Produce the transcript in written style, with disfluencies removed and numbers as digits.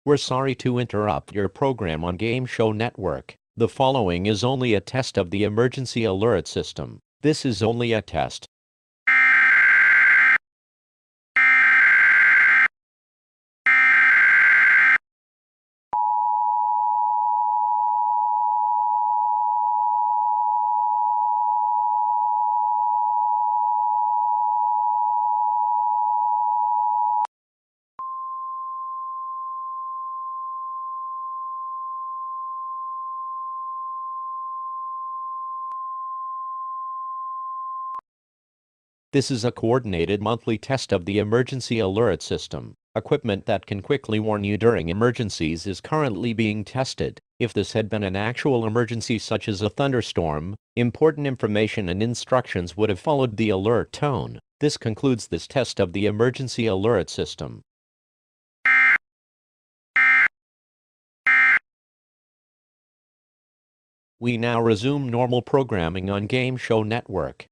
We're sorry to interrupt your program on Game Show Network. The following is only a test of the emergency alert system. This is only a test. This is a coordinated monthly test of the emergency alert system. Equipment that can quickly warn you during emergencies is currently being tested. If this had been an actual emergency such as a thunderstorm, important information and instructions would have followed the alert tone. This concludes this test of the emergency alert system. We now resume normal programming on Game Show Network.